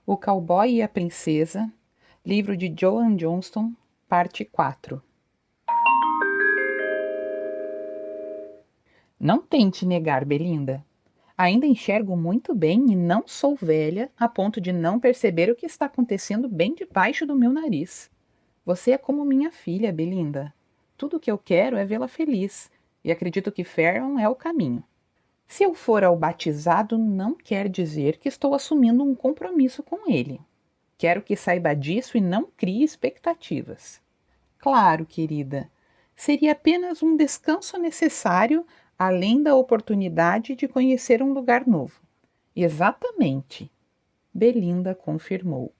O Cowboy e a Princesa, livro de Joan Johnston, parte 4. Não tente negar, Belinda. Ainda enxergo muito bem e não sou velha a ponto de não perceber o que está acontecendo bem debaixo do meu nariz. Você é como minha filha, Belinda. Tudo o que eu quero é vê-la feliz, e acredito que Farron é o caminho. Se eu for ao batizado, não quer dizer que estou assumindo um compromisso com ele. Quero que saiba disso e não crie expectativas. Claro, querida, seria apenas um descanso necessário, além da oportunidade de conhecer um lugar novo. Exatamente, Belinda confirmou.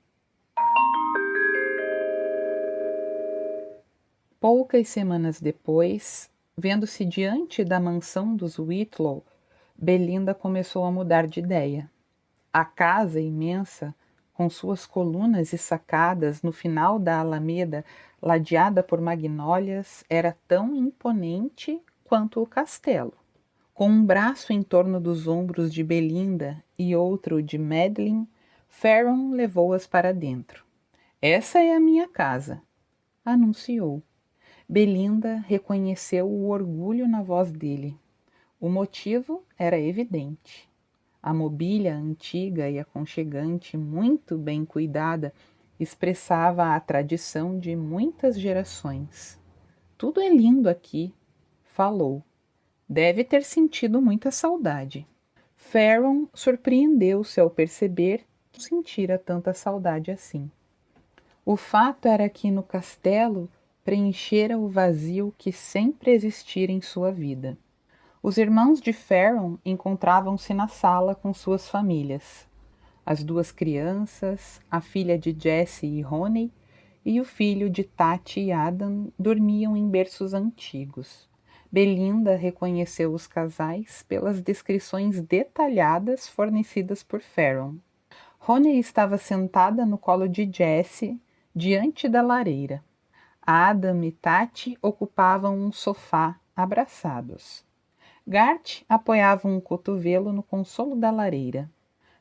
Poucas semanas depois, vendo-se diante da mansão dos Whitlow, Belinda começou a mudar de ideia. A casa imensa, com suas colunas e sacadas no final da alameda ladeada por magnólias, era tão imponente quanto o castelo. Com um braço em torno dos ombros de Belinda e outro de Madeline, Farron levou-as para dentro. "Essa é a minha casa", anunciou. Belinda reconheceu o orgulho na voz dele. O motivo era evidente. A mobília antiga e aconchegante, muito bem cuidada, expressava a tradição de muitas gerações. "Tudo é lindo aqui", falou. Deve ter sentido muita saudade. Farron surpreendeu-se ao perceber que não sentira tanta saudade assim. O fato era que no castelo preenchera o vazio que sempre existira em sua vida. Os irmãos de Farron encontravam-se na sala com suas famílias. As duas crianças, a filha de Jessie e Honey, e o filho de Tati e Adam dormiam em berços antigos. Belinda reconheceu os casais pelas descrições detalhadas fornecidas por Farron. Honey estava sentada no colo de Jessie, diante da lareira. Adam e Tati ocupavam um sofá, abraçados. Gart apoiava um cotovelo no consolo da lareira.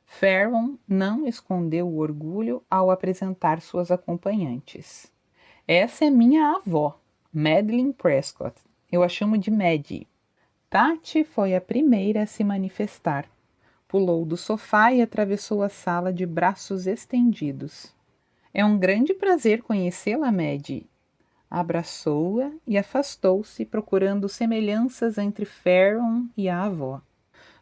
Farron não escondeu o orgulho ao apresentar suas acompanhantes. "Essa é minha avó, Madeline Prescott. Eu a chamo de Maddie." Tati foi a primeira a se manifestar. Pulou do sofá e atravessou a sala de braços estendidos. "É um grande prazer conhecê-la, Maddie." Abraçou-a e afastou-se, procurando semelhanças entre Farron e a avó.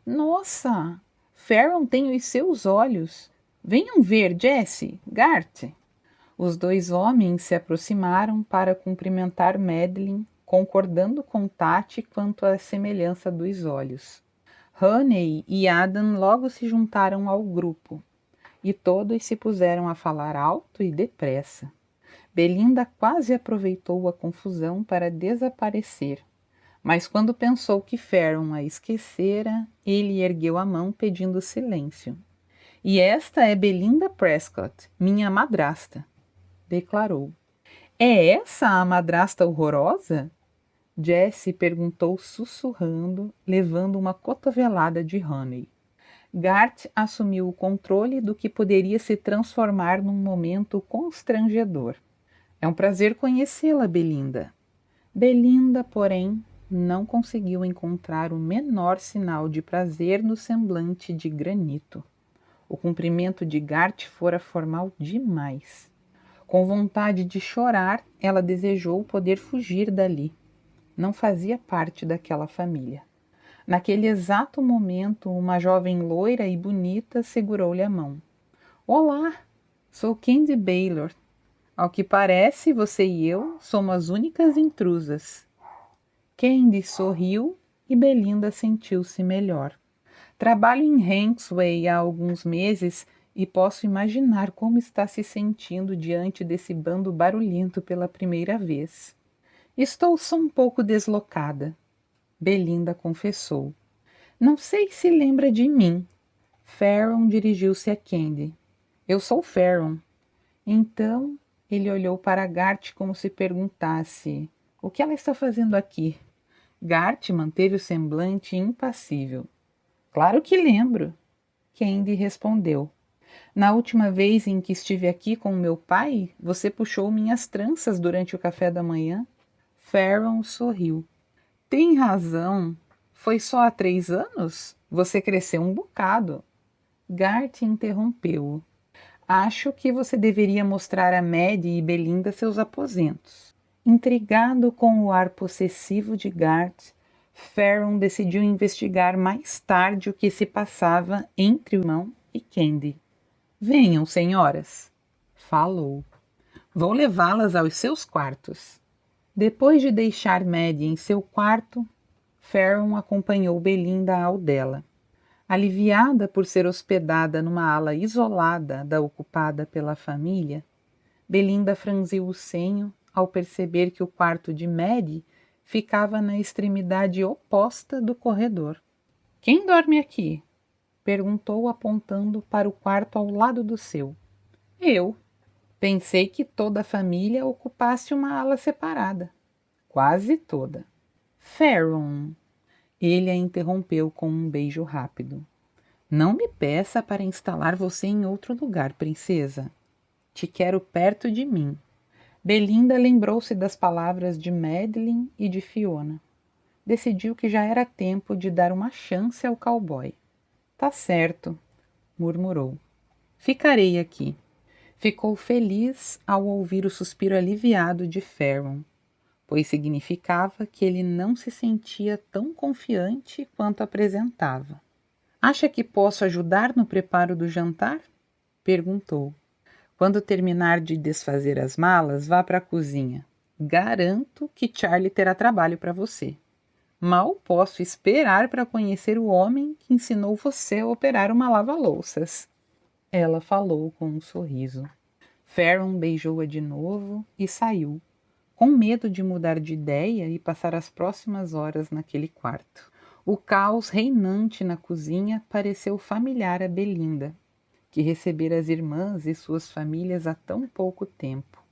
"Nossa, Farron tem os seus olhos. Venham ver, Jessie, Gart." Os dois homens se aproximaram para cumprimentar Madeline, concordando com Tati quanto à semelhança dos olhos. Honey e Adam logo se juntaram ao grupo, e todos se puseram a falar alto e depressa. Belinda quase aproveitou a confusão para desaparecer, mas quando pensou que Farron a esquecera, ele ergueu a mão pedindo silêncio. "E esta é Belinda Prescott, minha madrasta", declarou. "É essa a madrasta horrorosa?" Jessie perguntou sussurrando, levando uma cotovelada de Honey. Gart assumiu o controle do que poderia se transformar num momento constrangedor. "É um prazer conhecê-la, Belinda." Belinda, porém, não conseguiu encontrar o menor sinal de prazer no semblante de granito. O cumprimento de Gart fora formal demais. Com vontade de chorar, ela desejou poder fugir dali. Não fazia parte daquela família. Naquele exato momento, uma jovem loira e bonita segurou-lhe a mão. "Olá, sou Candy Baylor. Ao que parece, você e eu somos as únicas intrusas." Candy sorriu e Belinda sentiu-se melhor. "Trabalho em Hanksway há alguns meses e posso imaginar como está se sentindo diante desse bando barulhento pela primeira vez." "Estou só um pouco deslocada", Belinda confessou. "Não sei se lembra de mim." Farron dirigiu-se a Candy. "Eu sou Farron." Então ele olhou para Gart como se perguntasse: "O que ela está fazendo aqui?" Gart manteve o semblante impassível. "Claro que lembro", Candy respondeu. Na última vez em que estive aqui com meu pai, você puxou minhas tranças durante o café da manhã. Farron sorriu. Tem razão. Foi só há 3 anos? Você cresceu um bocado. Gart interrompeu-o. Acho que você deveria mostrar a Maddie e Belinda seus aposentos. Intrigado com o ar possessivo de Gart, Farron decidiu investigar mais tarde o que se passava entre o irmão e Candy. Venham, senhoras, falou. Vou levá-las aos seus quartos. Depois de deixar Maddie em seu quarto, Farron acompanhou Belinda ao dela. Aliviada por ser hospedada numa ala isolada da ocupada pela família, Belinda franziu o senho ao perceber que o quarto de Maddie ficava na extremidade oposta do corredor. Quem dorme aqui? Perguntou apontando para o quarto ao lado do seu. Eu. Pensei que toda a família ocupasse uma ala separada. Quase toda. Farron. Ele a interrompeu com um beijo rápido. Não me peça para instalar você em outro lugar, princesa. Te quero perto de mim. Belinda lembrou-se das palavras de Madeline e de Fiona. Decidiu que já era tempo de dar uma chance ao cowboy. Tá certo, murmurou. Ficarei aqui. Ficou feliz ao ouvir o suspiro aliviado de Farron, pois significava que ele não se sentia tão confiante quanto apresentava. Acha que posso ajudar no preparo do jantar? Perguntou. Quando terminar de desfazer as malas, vá para a cozinha. Garanto que Charlie terá trabalho para você. Mal posso esperar para conhecer o homem que ensinou você a operar uma lava-louças. Ela falou com um sorriso. Farron beijou-a de novo e saiu, com medo de mudar de ideia e passar as próximas horas naquele quarto. O caos reinante na cozinha pareceu familiar a Belinda, que recebera as irmãs e suas famílias há tão pouco tempo.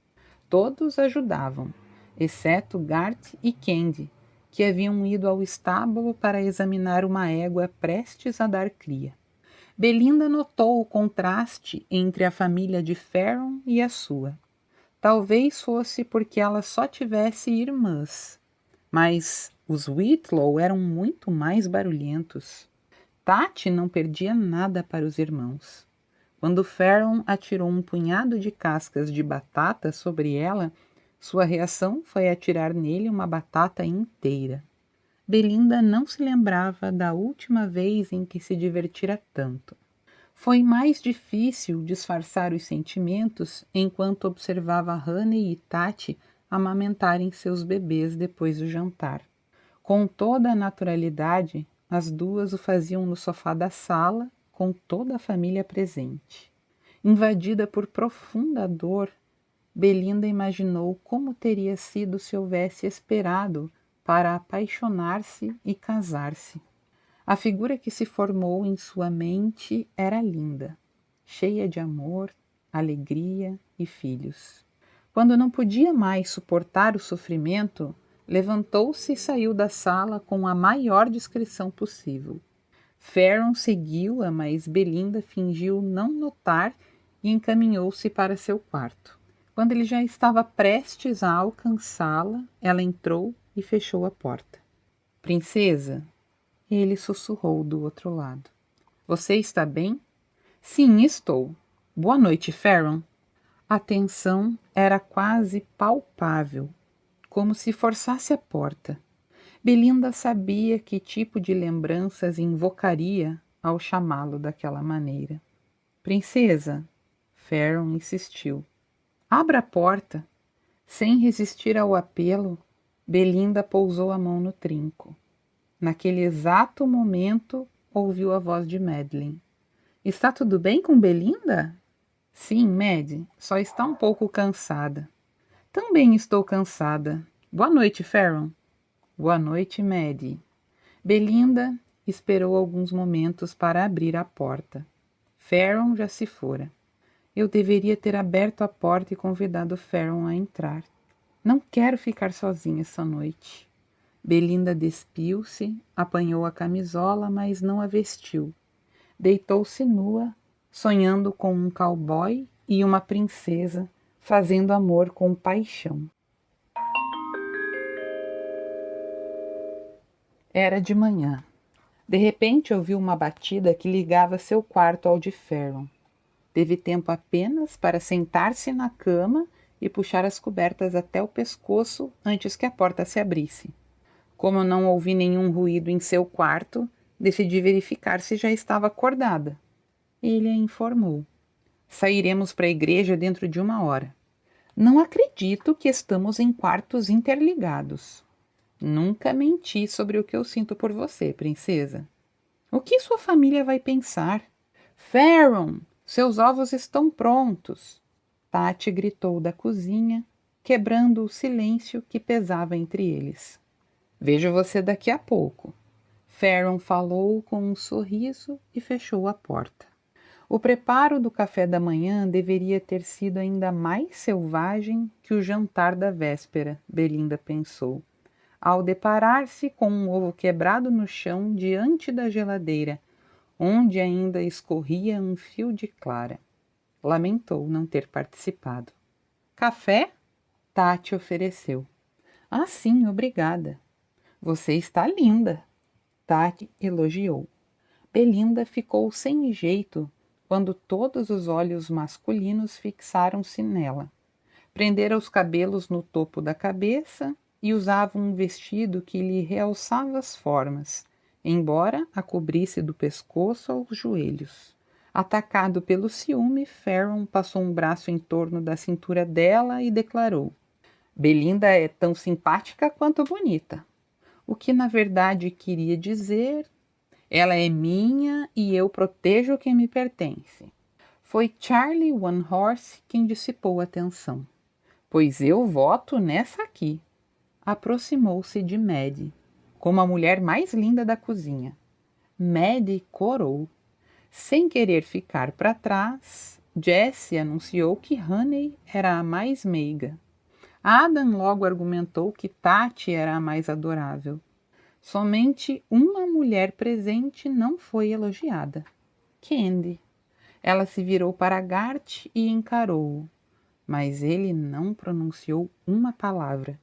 Todos ajudavam, exceto Gart e Candy, que haviam ido ao estábulo para examinar uma égua prestes a dar cria. Belinda notou o contraste entre a família de Farron e a sua. Talvez fosse porque ela só tivesse irmãs, mas os Whitlow eram muito mais barulhentos. Tati não perdia nada para os irmãos. Quando Farron atirou um punhado de cascas de batata sobre ela, sua reação foi atirar nele uma batata inteira. Belinda não se lembrava da última vez em que se divertira tanto. Foi mais difícil disfarçar os sentimentos enquanto observava Honey e Tati amamentarem seus bebês depois do jantar. Com toda a naturalidade, as duas o faziam no sofá da sala, com toda a família presente. Invadida por profunda dor, Belinda imaginou como teria sido se houvesse esperado para apaixonar-se e casar-se. A figura que se formou em sua mente era linda, cheia de amor, alegria e filhos. Quando não podia mais suportar o sofrimento, levantou-se e saiu da sala com a maior discrição possível. Farron seguiu-a, mas Belinda fingiu não notar e encaminhou-se para seu quarto. Quando ele já estava prestes a alcançá-la, ela entrou e fechou a porta. Princesa, ele sussurrou do outro lado. Você está bem? Sim, estou. Boa noite, Farron. A tensão era quase palpável, como se forçasse a porta. Belinda sabia que tipo de lembranças invocaria ao chamá-lo daquela maneira. Princesa, Farron insistiu. Abra a porta. Sem resistir ao apelo, Belinda pousou a mão no trinco. Naquele exato momento, ouviu a voz de Madeline. Está tudo bem com Belinda? Sim, Mad, só está um pouco cansada. Também estou cansada. Boa noite, Farron. Boa noite, Mad. Belinda esperou alguns momentos para abrir a porta. Farron já se fora. Eu deveria ter aberto a porta e convidado Farron a entrar. Não quero ficar sozinha essa noite. Belinda despiu-se, apanhou a camisola, mas não a vestiu. Deitou-se nua, sonhando com um cowboy e uma princesa fazendo amor com paixão. Era de manhã. De repente ouviu uma batida que ligava seu quarto ao de Ferron. Teve tempo apenas para sentar-se na cama e puxar as cobertas até o pescoço antes que a porta se abrisse. Como não ouvi nenhum ruído em seu quarto, decidi verificar se já estava acordada. Ele a informou. Sairemos para a igreja dentro de 1 hora. Não acredito que estamos em quartos interligados. Nunca menti sobre o que eu sinto por você, princesa. O que sua família vai pensar? Ferron, seus ovos estão prontos. Tati gritou da cozinha, quebrando o silêncio que pesava entre eles. Vejo você daqui a pouco. Ferron falou com um sorriso e fechou a porta. O preparo do café da manhã deveria ter sido ainda mais selvagem que o jantar da véspera, Belinda pensou, ao deparar-se com um ovo quebrado no chão diante da geladeira, onde ainda escorria um fio de clara. Lamentou não ter participado. Café? Tati ofereceu. Ah, sim, obrigada. Você está linda. Tati elogiou. Belinda ficou sem jeito quando todos os olhos masculinos fixaram-se nela. Prendera os cabelos no topo da cabeça e usava um vestido que lhe realçava as formas, embora a cobrisse do pescoço aos joelhos. Atacado pelo ciúme, Ferron passou um braço em torno da cintura dela e declarou: Belinda é tão simpática quanto bonita. O que na verdade queria dizer: ela é minha e eu protejo quem me pertence. Foi Charlie One Horse quem dissipou a tensão. Pois eu voto nessa aqui. Aproximou-se de Maddie, como a mulher mais linda da cozinha. Maddie corou. Sem querer ficar para trás, Jessie anunciou que Honey era a mais meiga. Adam logo argumentou que Tati era a mais adorável. Somente uma mulher presente não foi elogiada. Candy. Ela se virou para Gart e encarou-o, mas ele não pronunciou uma palavra.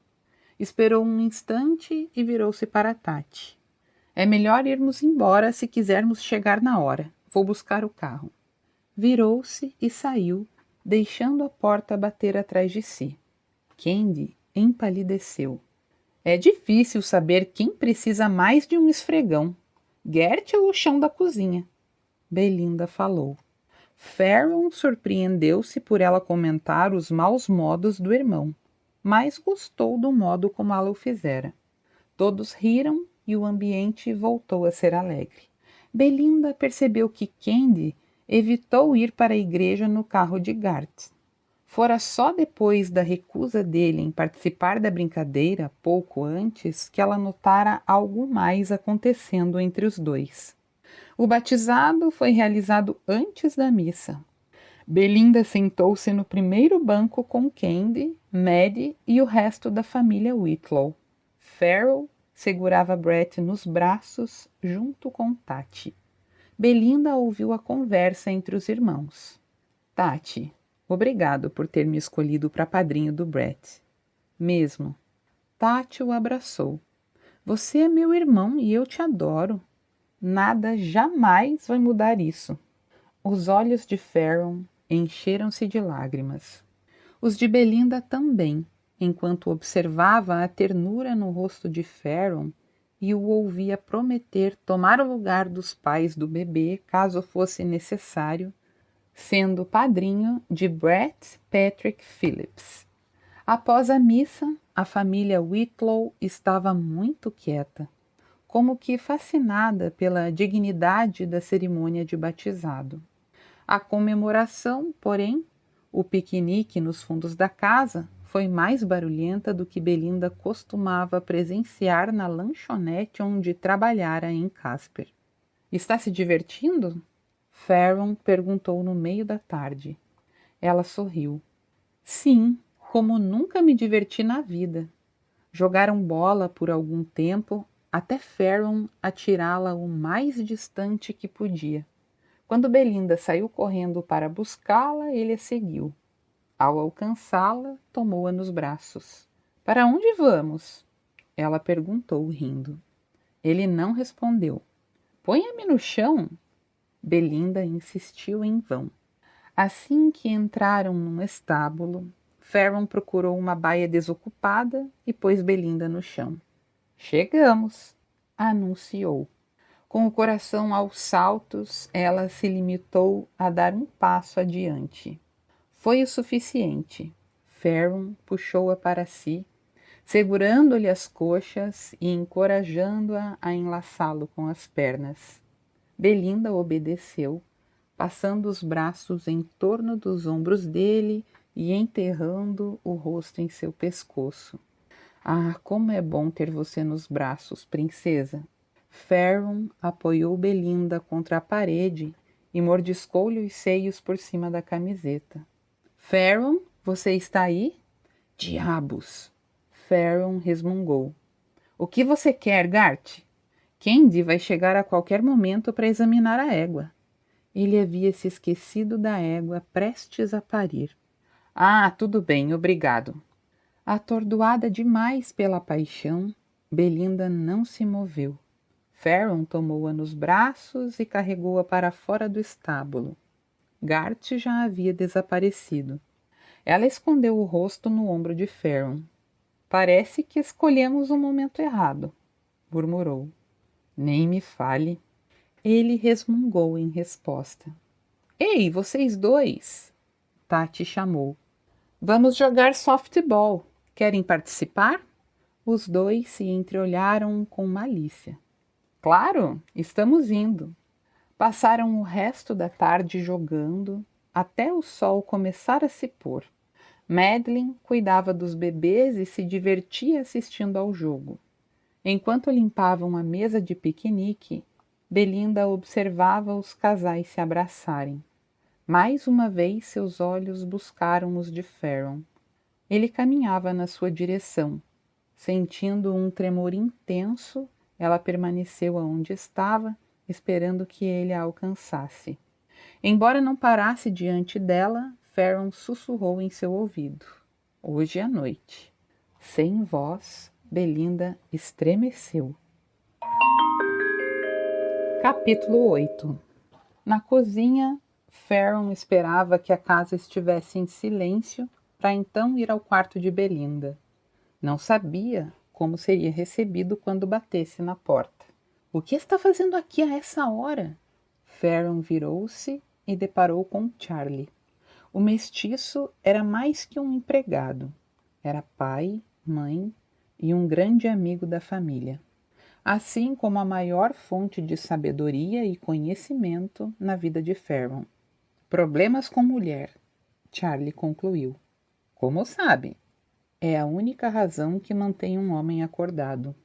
Esperou um instante e virou-se para Tati. É melhor irmos embora se quisermos chegar na hora. Vou buscar o carro. Virou-se e saiu, deixando a porta bater atrás de si. Candy empalideceu. É difícil saber quem precisa mais de um esfregão, Gert ou o chão da cozinha. Belinda falou. Ferron surpreendeu-se por ela comentar os maus modos do irmão, mas gostou do modo como ela o fizera. Todos riram e o ambiente voltou a ser alegre. Belinda percebeu que Candy evitou ir para a igreja no carro de Gart. Fora só depois da recusa dele em participar da brincadeira, pouco antes, que ela notara algo mais acontecendo entre os dois. O batizado foi realizado antes da missa. Belinda sentou-se no primeiro banco com Candy, Maddie e o resto da família Whitlow. Farrell segurava Brett nos braços junto com Tati. Belinda ouviu a conversa entre os irmãos. Tati, obrigado por ter me escolhido para padrinho do Brett. Mesmo. Tati o abraçou. Você é meu irmão e eu te adoro. Nada jamais vai mudar isso. Os olhos de Ferron encheram-se de lágrimas. Os de Belinda também, enquanto observava a ternura no rosto de Ferron e o ouvia prometer tomar o lugar dos pais do bebê caso fosse necessário, sendo padrinho de Brett Patrick Phillips. Após a missa, a família Whitlow estava muito quieta, como que fascinada pela dignidade da cerimônia de batizado. A comemoração, porém, o piquenique nos fundos da casa, foi mais barulhenta do que Belinda costumava presenciar na lanchonete onde trabalhara em Casper. Está se divertindo? Ferron perguntou no meio da tarde. Ela sorriu. Sim, como nunca me diverti na vida. Jogaram bola por algum tempo, até Ferron atirá-la o mais distante que podia. Quando Belinda saiu correndo para buscá-la, ele a seguiu. Ao alcançá-la, tomou-a nos braços. Para onde vamos? Ela perguntou, rindo. Ele não respondeu. Ponha-me no chão. Belinda insistiu em vão. Assim que entraram num estábulo, Ferron procurou uma baia desocupada e pôs Belinda no chão. Chegamos, anunciou. Com o coração aos saltos, ela se limitou a dar um passo adiante. Foi o suficiente. Ferron puxou-a para si, segurando-lhe as coxas e encorajando-a a enlaçá-lo com as pernas. Belinda obedeceu, passando os braços em torno dos ombros dele e enterrando o rosto em seu pescoço. Ah, como é bom ter você nos braços, princesa! Ferron apoiou Belinda contra a parede e mordiscou-lhe os seios por cima da camiseta. Ferron, você está aí? Diabos! Ferron resmungou. O que você quer, Gart? Candy vai chegar a qualquer momento para examinar a égua. Ele havia se esquecido da égua prestes a parir. Ah, tudo bem, obrigado. Atordoada demais pela paixão, Belinda não se moveu. Ferron tomou-a nos braços e carregou-a para fora do estábulo. Gart já havia desaparecido. Ela escondeu o rosto no ombro de Ferron. Parece que escolhemos o momento errado, murmurou. Nem me fale. Ele resmungou em resposta. Ei, vocês dois! Tati chamou. Vamos jogar softball. Querem participar? Os dois se entreolharam com malícia. Claro, estamos indo. Passaram o resto da tarde jogando, até o sol começar a se pôr. Madeline cuidava dos bebês e se divertia assistindo ao jogo. Enquanto limpavam a mesa de piquenique, Belinda observava os casais se abraçarem. Mais uma vez seus olhos buscaram os de Ferron. Ele caminhava na sua direção. Sentindo um tremor intenso, ela permaneceu aonde estava, esperando que ele a alcançasse. Embora não parasse diante dela, Ferron sussurrou em seu ouvido. Hoje à noite. Sem voz, Belinda estremeceu. Capítulo 8. Na cozinha, Ferron esperava que a casa estivesse em silêncio para então ir ao quarto de Belinda. Não sabia como seria recebido quando batesse na porta. O que está fazendo aqui a essa hora? Ferron virou-se e deparou com Charlie. O mestiço era mais que um empregado. Era pai, mãe e um grande amigo da família, assim como a maior fonte de sabedoria e conhecimento na vida de Ferron. Problemas com mulher, Charlie concluiu. Como sabe? É a única razão que mantém um homem acordado.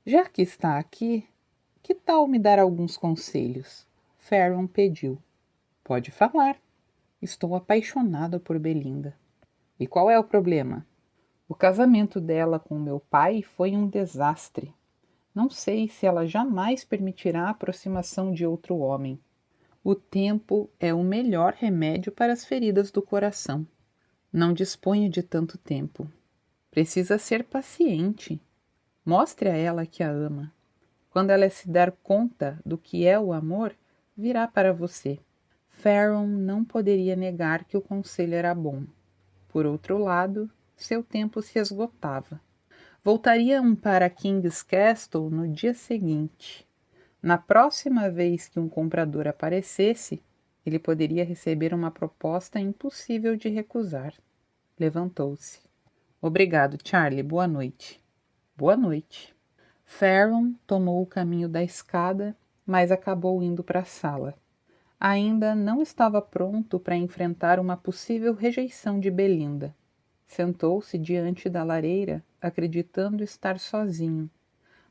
Já que está aqui, que tal me dar alguns conselhos? Ferron pediu. Pode falar. Estou apaixonado por Belinda. E qual é o problema? O casamento dela com meu pai foi um desastre. Não sei se ela jamais permitirá a aproximação de outro homem. O tempo é o melhor remédio para as feridas do coração. Não disponho de tanto tempo. Precisa ser paciente. Mostre a ela que a ama. Quando ela se dar conta do que é o amor, virá para você. Ferron não poderia negar que o conselho era bom. Por outro lado, seu tempo se esgotava. Voltariam para King's Castle no dia seguinte. Na próxima vez que um comprador aparecesse, ele poderia receber uma proposta impossível de recusar. Levantou-se. Obrigado, Charlie. Boa noite. Boa noite. Ferron tomou o caminho da escada, mas acabou indo para a sala. Ainda não estava pronto para enfrentar uma possível rejeição de Belinda. Sentou-se diante da lareira, acreditando estar sozinho.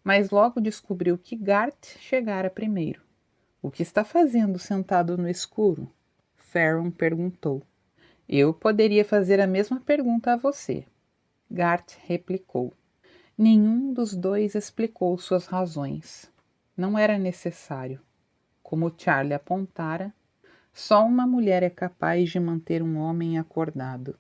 Mas logo descobriu que Gart chegara primeiro. O que está fazendo sentado no escuro? Ferron perguntou. Eu poderia fazer a mesma pergunta a você. Gart replicou. Nenhum dos dois explicou suas razões. Não era necessário. Como Charlie apontara, Só uma mulher é capaz de manter um homem acordado.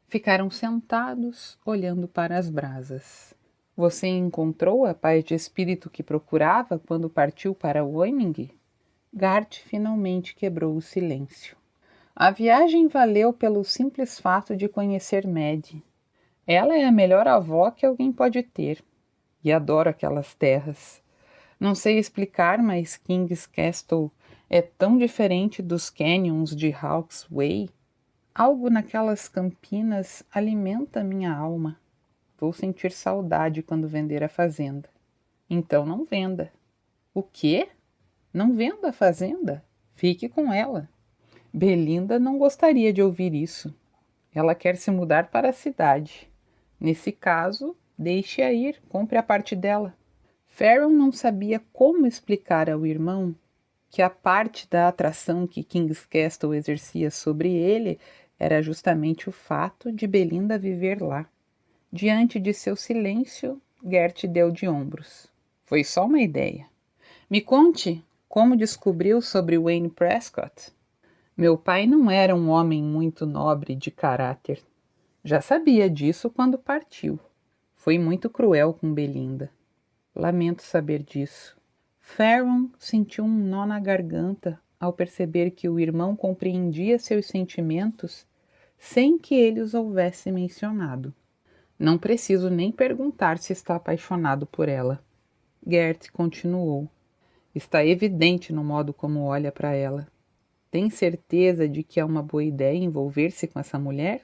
Ficaram sentados, olhando para as brasas. Você encontrou a paz de espírito que procurava quando partiu para Wyoming? Gart finalmente quebrou o silêncio. A viagem valeu pelo simples fato de conhecer Maddie. Ela é a melhor avó que alguém pode ter. E adoro aquelas terras. Não sei explicar, mas King's Castle é tão diferente dos canyons de Hawke's Way. Algo naquelas campinas alimenta minha alma. Vou sentir saudade quando vender a fazenda. Então não venda. O quê? Não venda a fazenda? Fique com ela. Belinda não gostaria de ouvir isso. Ela quer se mudar para a cidade. Nesse caso, deixe-a ir, compre a parte dela. Farron não sabia como explicar ao irmão que a parte da atração que King's Castle exercia sobre ele era justamente o fato de Belinda viver lá. Diante de seu silêncio, Gert deu de ombros. Foi só uma ideia. Me conte como descobriu sobre Wayne Prescott. Meu pai não era um homem muito nobre de caráter. Já sabia disso quando partiu. Foi muito cruel com Belinda. Lamento saber disso. Farron sentiu um nó na garganta ao perceber que o irmão compreendia seus sentimentos sem que ele os houvesse mencionado. Não preciso nem perguntar se está apaixonado por ela. Gert continuou. Está evidente no modo como olha para ela. Tem certeza de que é uma boa ideia envolver-se com essa mulher?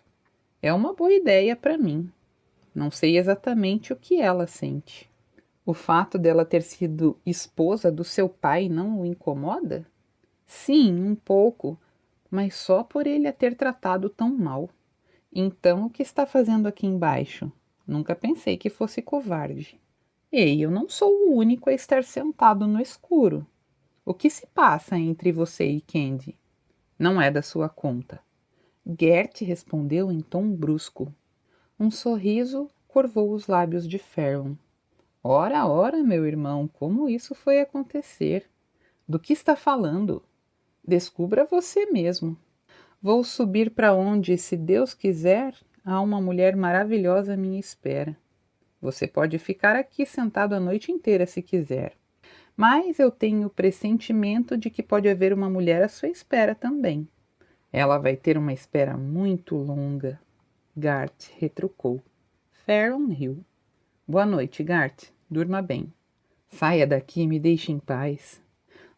É uma boa ideia para mim. Não sei exatamente o que ela sente. O fato dela ter sido esposa do seu pai não o incomoda? Sim, um pouco, mas só por ele a ter tratado tão mal. Então, o que está fazendo aqui embaixo? Nunca pensei que fosse covarde. Ei, eu não sou o único a estar sentado no escuro. O que se passa entre você e Candy? Não é da sua conta. Gert respondeu em tom brusco. Um sorriso curvou os lábios de Farron. Ora, ora, meu irmão, como isso foi acontecer? Do que está falando? Descubra você mesmo. Vou subir para onde, se Deus quiser, há uma mulher maravilhosa à minha espera. Você pode ficar aqui sentado a noite inteira se quiser. Mas eu tenho o pressentimento de que pode haver uma mulher à sua espera também. Ela vai ter uma espera muito longa. Gart retrucou. Farron riu. Boa noite, Gart. Durma bem. Saia daqui e me deixe em paz.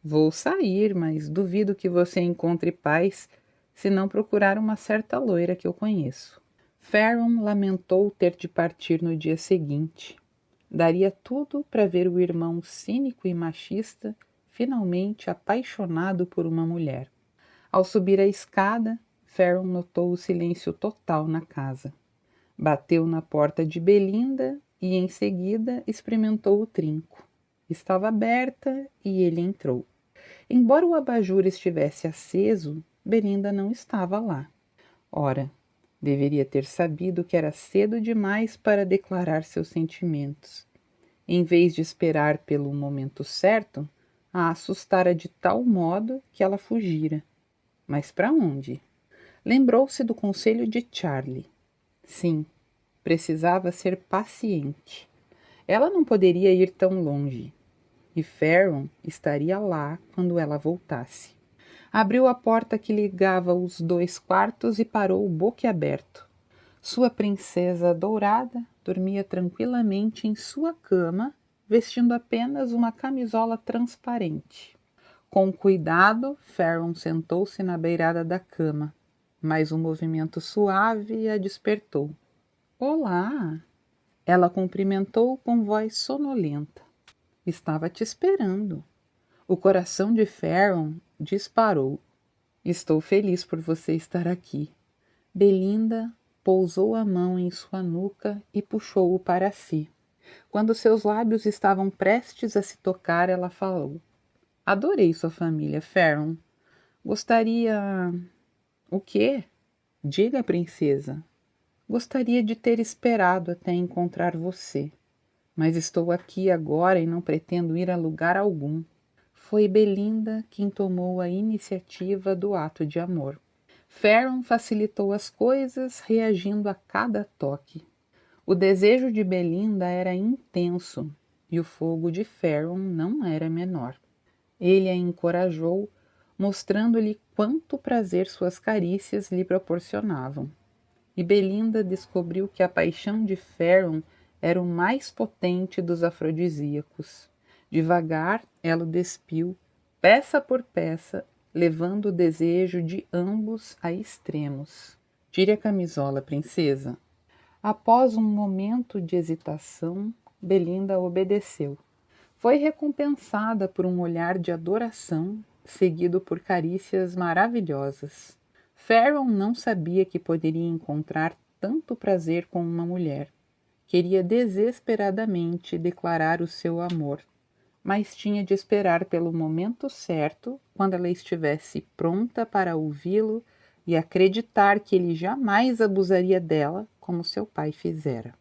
Vou sair, mas duvido que você encontre paz se não procurar uma certa loira que eu conheço. Farron lamentou ter de partir no dia seguinte. Daria tudo para ver o irmão cínico e machista finalmente apaixonado por uma mulher. Ao subir a escada, Farron notou o silêncio total na casa. Bateu na porta de Belinda e, em seguida, experimentou o trinco. Estava aberta e ele entrou. Embora o abajur estivesse aceso, Belinda não estava lá. Ora, deveria ter sabido que era cedo demais para declarar seus sentimentos. Em vez de esperar pelo momento certo, a assustara de tal modo que ela fugira. Mas para onde? Lembrou-se do conselho de Charlie. Sim, precisava ser paciente. Ela não poderia ir tão longe. E Farron estaria lá quando ela voltasse. Abriu a porta que ligava os 2 quartos e parou boquiaberto. Sua princesa dourada dormia tranquilamente em sua cama, vestindo apenas uma camisola transparente. Com cuidado, Farron sentou-se na beirada da cama, mas um movimento suave a despertou. Olá! Ela cumprimentou com voz sonolenta. Estava te esperando. O coração de Farron disparou. Estou feliz por você estar aqui. Belinda pousou a mão em sua nuca e puxou-o para si. Quando seus lábios estavam prestes a se tocar, ela falou. Adorei sua família, Farron. Gostaria... O quê? Diga, princesa. Gostaria de ter esperado até encontrar você. Mas estou aqui agora e não pretendo ir a lugar algum. Foi Belinda quem tomou a iniciativa do ato de amor. Ferron facilitou as coisas, reagindo a cada toque. O desejo de Belinda era intenso e o fogo de Ferron não era menor. Ele a encorajou, mostrando-lhe quanto prazer suas carícias lhe proporcionavam. E Belinda descobriu que a paixão de Ferron era o mais potente dos afrodisíacos. Devagar, ela o despiu, peça por peça, levando o desejo de ambos a extremos. Tire a camisola, princesa. Após um momento de hesitação, Belinda obedeceu. Foi recompensada por um olhar de adoração, seguido por carícias maravilhosas. Ferron não sabia que poderia encontrar tanto prazer com uma mulher. Queria desesperadamente declarar o seu amor, mas tinha de esperar pelo momento certo, quando ela estivesse pronta para ouvi-lo e acreditar que ele jamais abusaria dela como seu pai fizera.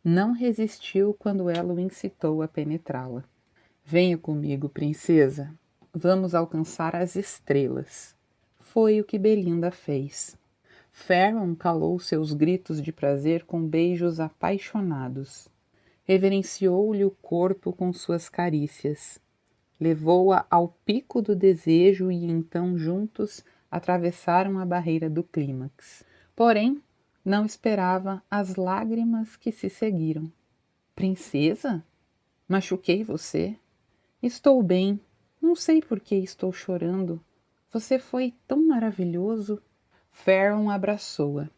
Não resistiu quando ela o incitou a penetrá-la. Venha comigo, princesa. Vamos alcançar as estrelas. Foi o que Belinda fez. Ferron calou seus gritos de prazer com beijos apaixonados. Reverenciou-lhe o corpo com suas carícias. Levou-a ao pico do desejo e então juntos atravessaram a barreira do clímax. Porém, não esperava as lágrimas que se seguiram. Princesa? Machuquei você? Estou bem. Não sei por que estou chorando. Você foi tão maravilhoso. Ferron abraçou-a.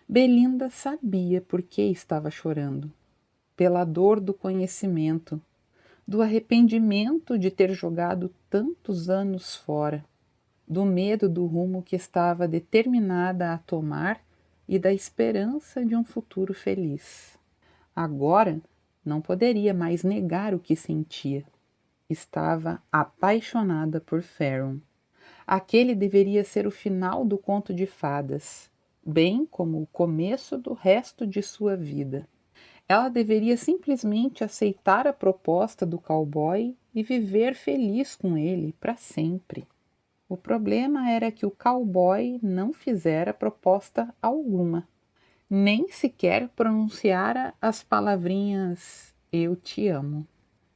Belinda sabia por que estava chorando. Pela dor do conhecimento, do arrependimento de ter jogado tantos anos fora, do medo do rumo que estava determinada a tomar e da esperança de um futuro feliz. Agora não poderia mais negar o que sentia. Estava apaixonada por Ferron. Aquele deveria ser o final do conto de fadas, bem como o começo do resto de sua vida. Ela deveria simplesmente aceitar a proposta do cowboy e viver feliz com ele para sempre. O problema era que o cowboy não fizera proposta alguma, nem sequer pronunciara as palavrinhas "eu te amo".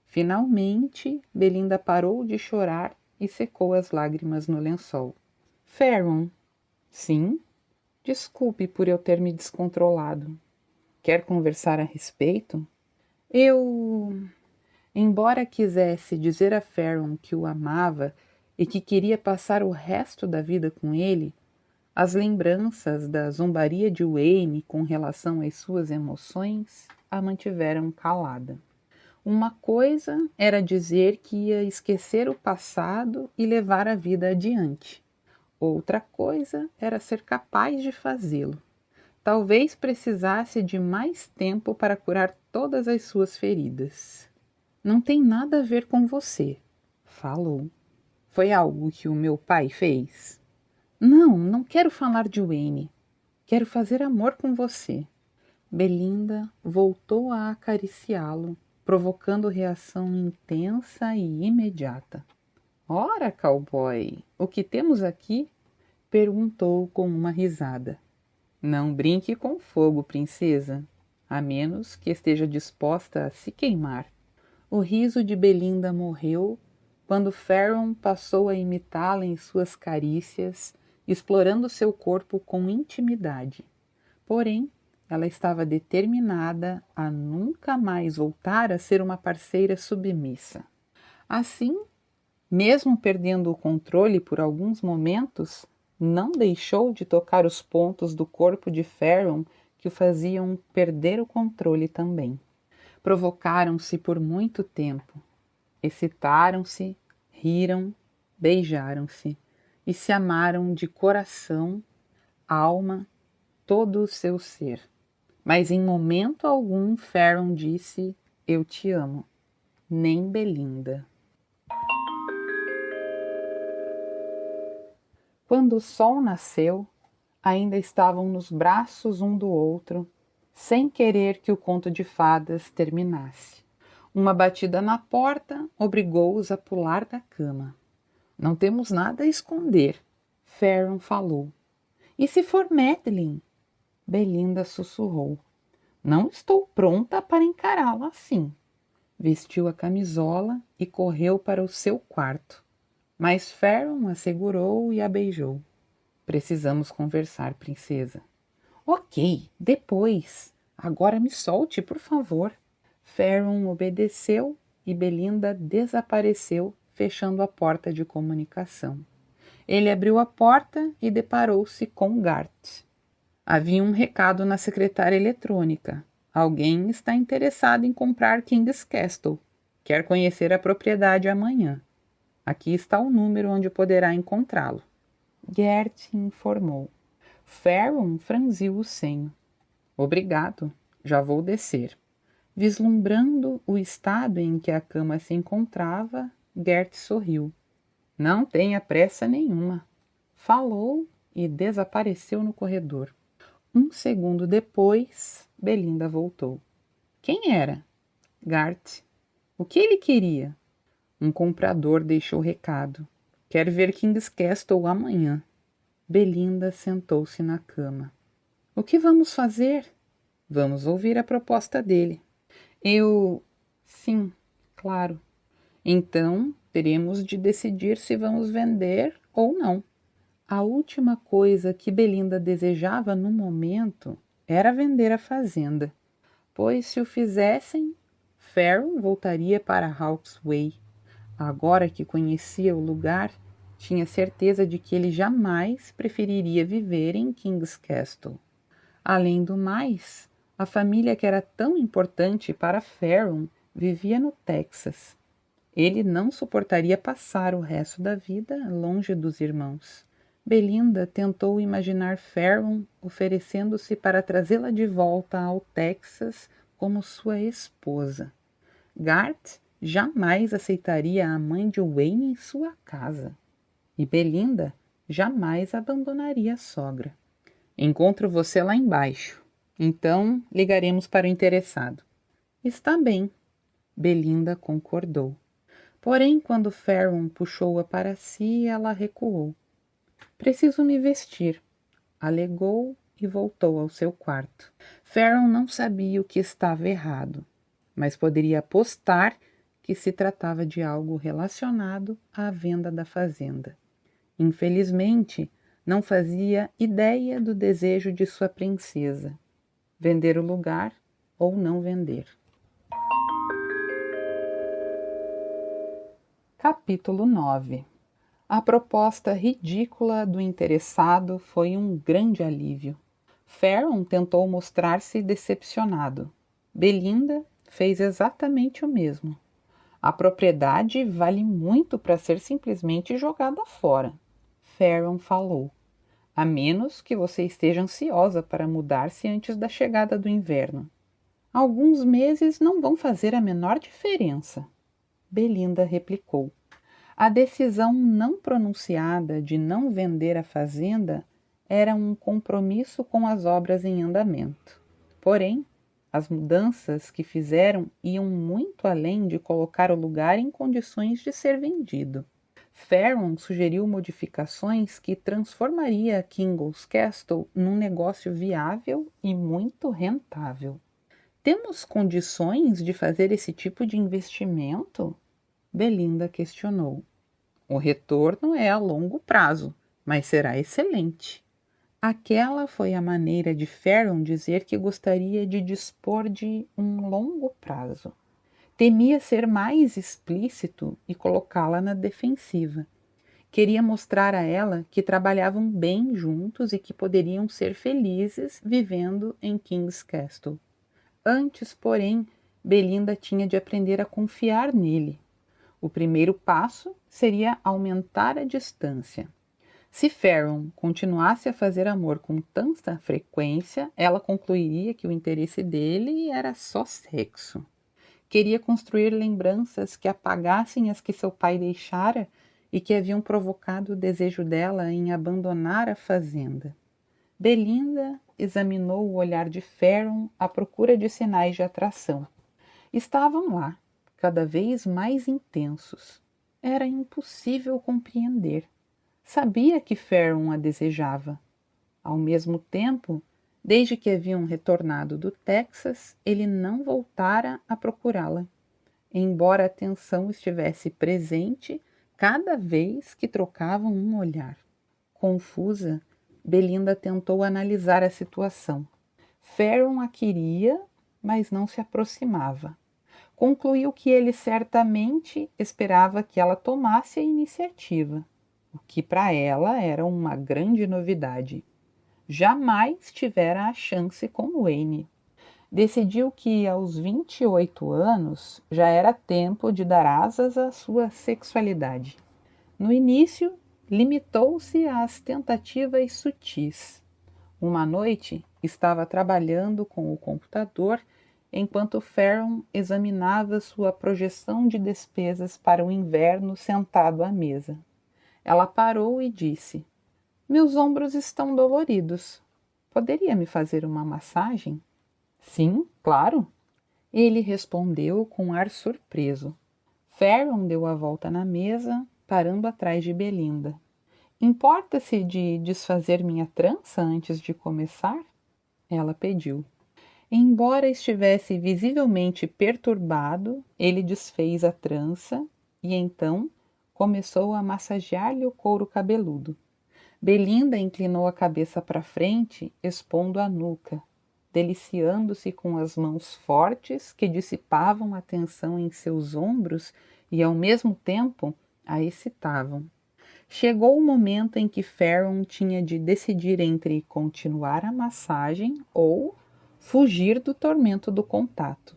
Finalmente, Belinda parou de chorar e secou as lágrimas no lençol. Ferron. Sim? Desculpe por eu ter me descontrolado. Quer conversar a respeito? Embora quisesse dizer a Ferron que o amava e que queria passar o resto da vida com ele, as lembranças da zombaria de Wayne com relação às suas emoções a mantiveram calada. Uma coisa era dizer que ia esquecer o passado e levar a vida adiante. Outra coisa era ser capaz de fazê-lo. Talvez precisasse de mais tempo para curar todas as suas feridas. Não tem nada a ver com você, falou. Foi algo que o meu pai fez? Não quero falar de Wayne. Quero fazer amor com você. Belinda voltou a acariciá-lo, provocando reação intensa e imediata. Ora, cowboy, o que temos aqui? Perguntou com uma risada. Não brinque com fogo, princesa, a menos que esteja disposta a se queimar. O riso de Belinda morreu quando Ferron passou a imitá-la em suas carícias, explorando seu corpo com intimidade. Porém, ela estava determinada a nunca mais voltar a ser uma parceira submissa. Assim, mesmo perdendo o controle por alguns momentos, não deixou de tocar os pontos do corpo de Ferron que o faziam perder o controle também. Provocaram-se por muito tempo. Excitaram-se, riram, beijaram-se e se amaram de coração, alma, todo o seu ser. Mas em momento algum Ferron disse: "Eu te amo", nem Belinda. Quando o sol nasceu, ainda estavam nos braços um do outro, sem querer que o conto de fadas terminasse. Uma batida na porta obrigou-os a pular da cama. Não temos nada a esconder, Ferron falou. E se for Madeline? Belinda sussurrou. Não estou pronta para encará-la assim. Vestiu a camisola e correu para o seu quarto. Mas Ferron a segurou e a beijou. Precisamos conversar, princesa. Ok, depois. Agora me solte, por favor. Ferron obedeceu e Belinda desapareceu, fechando a porta de comunicação. Ele abriu a porta e deparou-se com Garth. Havia um recado na secretária eletrônica. Alguém está interessado em comprar King's Castle. Quer conhecer a propriedade amanhã. Aqui está o número onde poderá encontrá-lo. Gert informou. Ferron franziu o senho. Obrigado, já vou descer. Vislumbrando o estado em que a cama se encontrava, Gert sorriu. Não tenha pressa nenhuma. Falou e desapareceu no corredor. Um segundo depois, Belinda voltou. Quem era? Garth. O que ele queria? Um comprador deixou recado. Quer ver King's Castle amanhã. Belinda sentou-se na cama. O que vamos fazer? Vamos ouvir a proposta dele. Sim, claro. Então, teremos de decidir se vamos vender ou não. A última coisa que Belinda desejava no momento era vender a fazenda, pois se o fizessem, Ferron voltaria para Hawksway. Agora que conhecia o lugar, tinha certeza de que ele jamais preferiria viver em King's Castle. Além do mais, a família que era tão importante para Ferron vivia no Texas. Ele não suportaria passar o resto da vida longe dos irmãos. Belinda tentou imaginar Ferron oferecendo-se para trazê-la de volta ao Texas como sua esposa. Garth jamais aceitaria a mãe de Wayne em sua casa. E Belinda jamais abandonaria a sogra. Encontro você lá embaixo. Então ligaremos para o interessado. Está bem, Belinda concordou. Porém, quando Ferron puxou-a para si, ela recuou. Preciso me vestir, alegou e voltou ao seu quarto. Ferron não sabia o que estava errado, mas poderia apostar que se tratava de algo relacionado à venda da fazenda. Infelizmente, não fazia ideia do desejo de sua princesa. Vender o lugar ou não vender. Capítulo 9. A proposta ridícula do interessado foi um grande alívio. Ferron tentou mostrar-se decepcionado. Belinda fez exatamente o mesmo. A propriedade vale muito para ser simplesmente jogada fora. Ferron falou. A menos que você esteja ansiosa para mudar-se antes da chegada do inverno. Alguns meses não vão fazer a menor diferença. Belinda replicou. A decisão não pronunciada de não vender a fazenda era um compromisso com as obras em andamento. Porém, as mudanças que fizeram iam muito além de colocar o lugar em condições de ser vendido. Ferron sugeriu modificações que transformaria King's Castle num negócio viável e muito rentável. Temos condições de fazer esse tipo de investimento? Belinda questionou. O retorno é a longo prazo, mas será excelente. Aquela foi a maneira de Ferron dizer que gostaria de dispor de um longo prazo. Temia ser mais explícito e colocá-la na defensiva. Queria mostrar a ela que trabalhavam bem juntos e que poderiam ser felizes vivendo em King's Castle. Antes, porém, Belinda tinha de aprender a confiar nele. O primeiro passo seria aumentar a distância. Se Ferron continuasse a fazer amor com tanta frequência, ela concluiria que o interesse dele era só sexo. Queria construir lembranças que apagassem as que seu pai deixara e que haviam provocado o desejo dela em abandonar a fazenda. Belinda examinou o olhar de Ferron à procura de sinais de atração. Estavam lá, cada vez mais intensos. Era impossível compreender. Sabia que Farron a desejava. Ao mesmo tempo, desde que haviam retornado do Texas, ele não voltara a procurá-la, embora a tensão estivesse presente cada vez que trocavam um olhar. Confusa, Belinda tentou analisar a situação. Farron a queria, mas não se aproximava. Concluiu que ele certamente esperava que ela tomasse a iniciativa, o que para ela era uma grande novidade. Jamais tivera a chance com Wayne. Decidiu que aos 28 anos já era tempo de dar asas à sua sexualidade. No início, limitou-se às tentativas sutis. Uma noite, estava trabalhando com o computador enquanto Farron examinava sua projeção de despesas para o inverno sentado à mesa. Ela parou e disse: "Meus ombros estão doloridos. Poderia me fazer uma massagem?" "Sim, claro." Ele respondeu com ar surpreso. Farron deu a volta na mesa, parando atrás de Belinda. "Importa-se de desfazer minha trança antes de começar?" Ela pediu. Embora estivesse visivelmente perturbado, ele desfez a trança e então começou a massagear-lhe o couro cabeludo. Belinda inclinou a cabeça para frente, expondo a nuca, deliciando-se com as mãos fortes que dissipavam a tensão em seus ombros e, ao mesmo tempo, a excitavam. Chegou o momento em que Farron tinha de decidir entre continuar a massagem ou fugir do tormento do contato.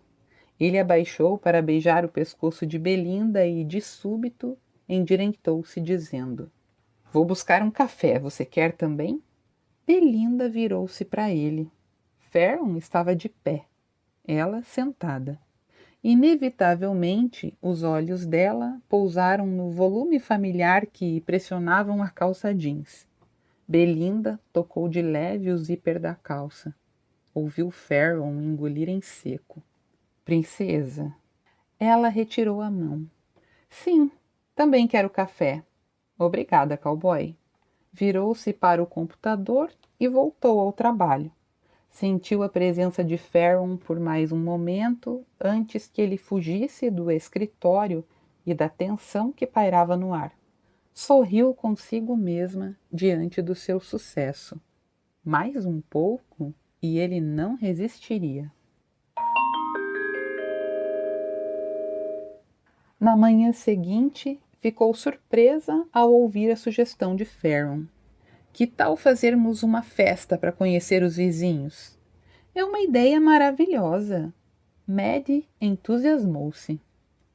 Ele abaixou para beijar o pescoço de Belinda e, de súbito, endireitou-se dizendo: "Vou buscar um café, você quer também?" Belinda virou-se para ele. Farron estava de pé, ela sentada. Inevitavelmente, os olhos dela pousaram no volume familiar que pressionavam a calça jeans. Belinda tocou de leve o zíper da calça. Ouviu Farron engolir em seco. "Princesa." Ela retirou a mão. "Sim, também quero café." "Obrigada, cowboy." Virou-se para o computador e voltou ao trabalho. Sentiu a presença de Farron por mais um momento antes que ele fugisse do escritório e da tensão que pairava no ar. Sorriu consigo mesma diante do seu sucesso. Mais um pouco e ele não resistiria. Na manhã seguinte, ficou surpresa ao ouvir a sugestão de Farron. "Que tal fazermos uma festa para conhecer os vizinhos?" "É uma ideia maravilhosa." Maddie entusiasmou-se.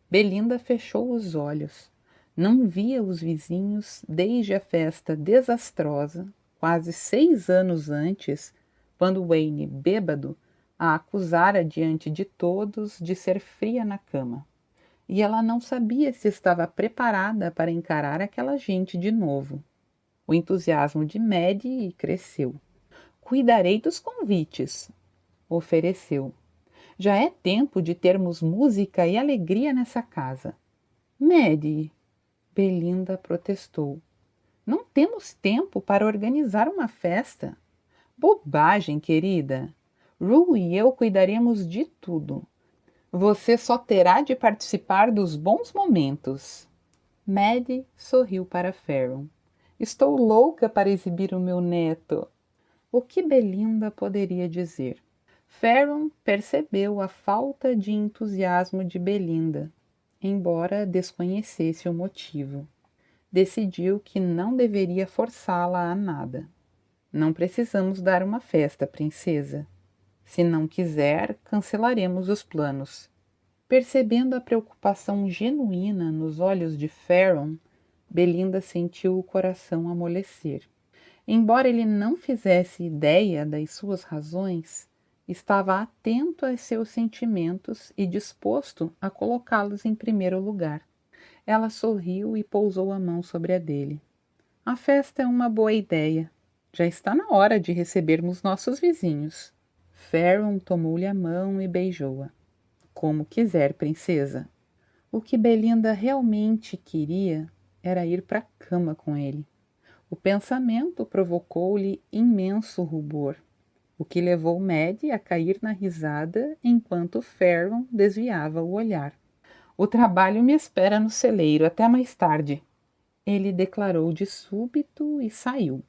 Belinda fechou os olhos. Não via os vizinhos desde a festa desastrosa, quase 6 anos antes, quando Wayne, bêbado, a acusara diante de todos de ser fria na cama. E ela não sabia se estava preparada para encarar aquela gente de novo. O entusiasmo de Maddie cresceu. "Cuidarei dos convites", ofereceu. "Já é tempo de termos música e alegria nessa casa." "Maddie", Belinda protestou. "Não temos tempo para organizar uma festa." "Bobagem, querida. Rue e eu cuidaremos de tudo. Você só terá de participar dos bons momentos." Maddie sorriu para Farron. "Estou louca para exibir o meu neto." O que Belinda poderia dizer? Farron percebeu a falta de entusiasmo de Belinda, embora desconhecesse o motivo. Decidiu que não deveria forçá-la a nada. "Não precisamos dar uma festa, princesa. Se não quiser, cancelaremos os planos." Percebendo a preocupação genuína nos olhos de Farron, Belinda sentiu o coração amolecer. Embora ele não fizesse ideia das suas razões, estava atento a seus sentimentos e disposto a colocá-los em primeiro lugar. Ela sorriu e pousou a mão sobre a dele. "A festa é uma boa ideia. Já está na hora de recebermos nossos vizinhos." Farron tomou-lhe a mão e beijou-a. "Como quiser, princesa." O que Belinda realmente queria era ir para a cama com ele. O pensamento provocou-lhe imenso rubor, o que levou Maddie a cair na risada enquanto Ferron desviava o olhar. O trabalho me espera no celeiro, até mais tarde, ele declarou de súbito e saiu.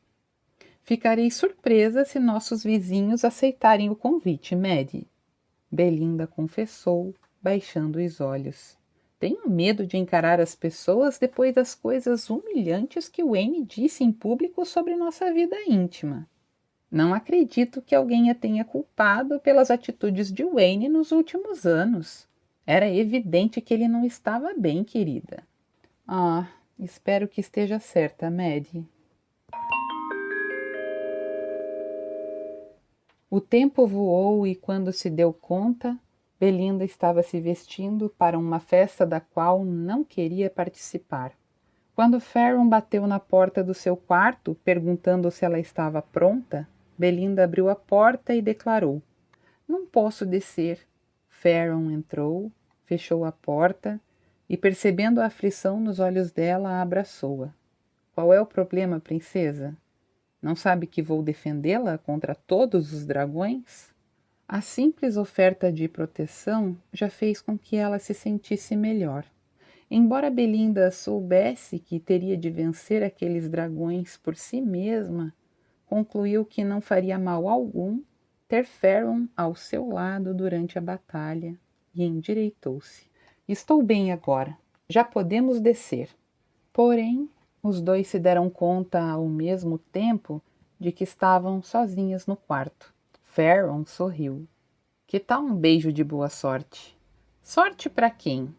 Ficarei surpresa se nossos vizinhos aceitarem o convite, Maddie, Belinda confessou, baixando os olhos. Tenho medo de encarar as pessoas depois das coisas humilhantes que Wayne disse em público sobre nossa vida íntima. Não acredito que alguém a tenha culpado pelas atitudes de Wayne nos últimos anos. Era evidente que ele não estava bem, querida. Ah, espero que esteja certa, Maddie. O tempo voou e, quando se deu conta, Belinda estava se vestindo para uma festa da qual não queria participar. Quando Ferron bateu na porta do seu quarto, perguntando se ela estava pronta, Belinda abriu a porta e declarou: Não posso descer. Ferron entrou, fechou a porta e, percebendo a aflição nos olhos dela, a abraçou-a. Qual é o problema, princesa? Não sabe que vou defendê-la contra todos os dragões? A simples oferta de proteção já fez com que ela se sentisse melhor. Embora Belinda soubesse que teria de vencer aqueles dragões por si mesma, concluiu que não faria mal algum ter Ferron ao seu lado durante a batalha e endireitou-se. Estou bem agora. Já podemos descer. Porém, os dois se deram conta ao mesmo tempo de que estavam sozinhas no quarto. Ferron sorriu. Que tal um beijo de boa sorte? Sorte para quem?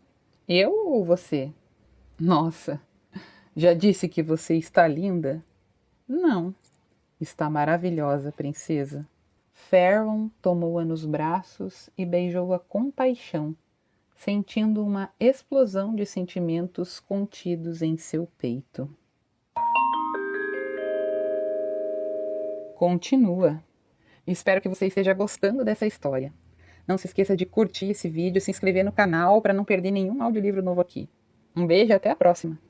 Eu ou você? Nossa, já disse que você está linda? Não. Está maravilhosa, princesa. Ferron tomou-a nos braços e beijou-a com paixão, sentindo uma explosão de sentimentos contidos em seu peito. Continua. Espero que você esteja gostando dessa história. Não se esqueça de curtir esse vídeo, se inscrever no canal para não perder nenhum audiolivro novo aqui. Um beijo e até a próxima!